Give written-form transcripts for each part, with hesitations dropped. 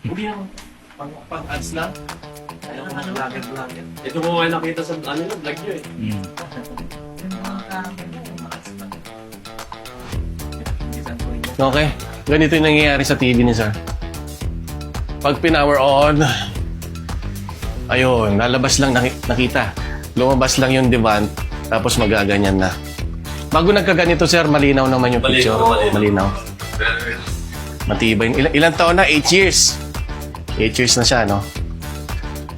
Hindi naman. Pang-ads lang. Ayaw ko ng lager. Ito ko kayo nakita sa ano yung vlog nyo eh. Okay. Ganito yung nangyayari sa TV ni sir. Pag pinower on, ayun, lalabas lang nakita. Lumabas lang yung divan, tapos magaganyan na. Bago nagkaganito sir, malinaw naman yung picture. Malinaw. Matibay. Ilang taon na? 8 years. 8 years na siya, no?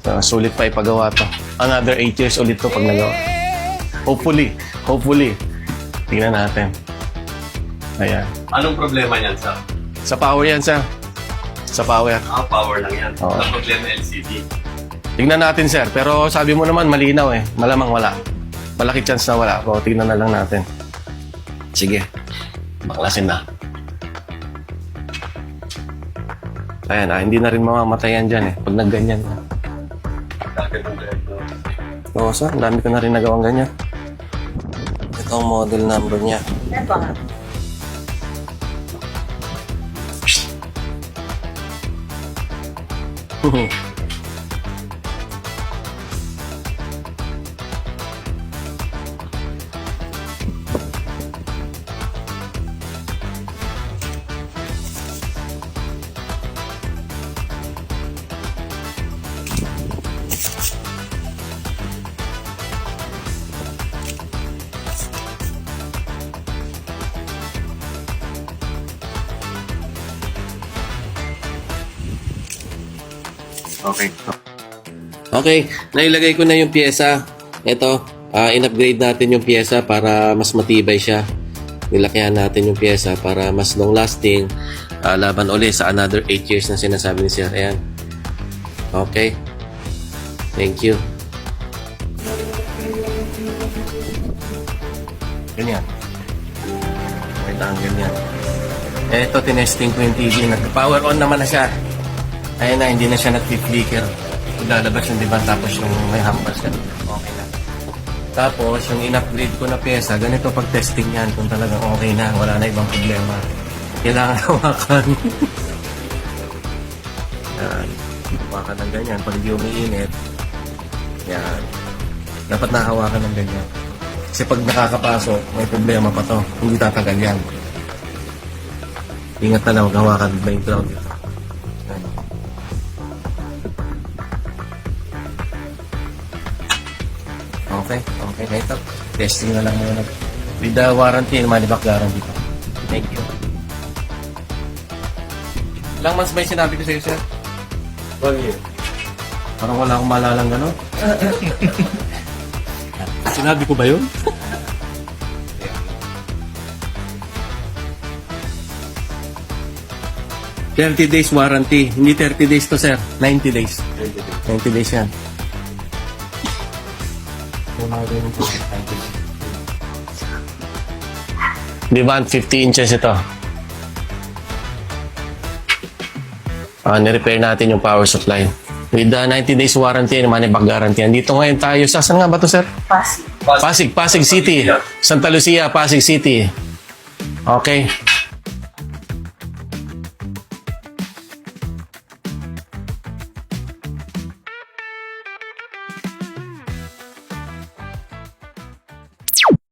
So, sulit pa ipagawa to. Another 8 years ulit to pag nagawa. Hopefully. Tingnan natin. Ayan. Anong problema niyan, sir? Sa power yan, sir. Sa power. Power lang yan. Oo. Ang problema LCD. Tingnan natin, sir. Pero sabi mo naman, malinaw eh. Malamang wala. Malaki chance na wala. O, tingnan na lang natin. Sige. Baklasin na. Ayan, hindi na rin mamamatayan dyan eh. Pag nagganyan na. Oo, sir. Ang dami ko na rin nagawang ganyan. Ito ang model number niya. Yan pa nga. Okay. Okay, nailagay ko na yung pyesa. Ito, in-upgrade natin yung pyesa para mas matibay siya. Nilakihan natin yung pyesa para mas long-lasting. Laban ulit sa another 8 years na sinasabi ni Sir. Ayan. Okay. Thank you. Ganyan. Wait lang, ganyan. Ito, tinesting ko yung TV. Nag-power on naman na siya. Ayun na, hindi na siya nag-flicker. Lalabas yung diba, tapos yung may hampers ka. Okay na. Tapos, yung in-upgrade ko na pyesa, ganito pag-testing yan kung talagang okay na, wala na ibang problema. Kailangan hawakan. Yan. Hawakan ng ganyan. Pag hindi umiinit, yan. Dapat nahawakan ng ganyan. Kasi pag nakakapasok, may problema pa to. Hindi tatagal yan. Ingat na lang, hawakan ba yung ground dito. Okay. Ito. Testing na lang muna. With the warranty, money back guarantee. Thank you. Ilang months ba yung sinabi ko sa'yo, sir? 1 year. Parang wala akong malalang gano'n. Sinabi ko ba yun? Yeah. 30 days warranty. Hindi 30 days to, sir. 90 days. 90 days yan. Divan, 50 inches ito. Nirepair natin yung power supply. With the 90 days warranty and money back guarantee. Dito ngayon tayo. Saan nga ba ito, sir? Pasig. Pasig City. Santa Lucia, Pasig City. Okay.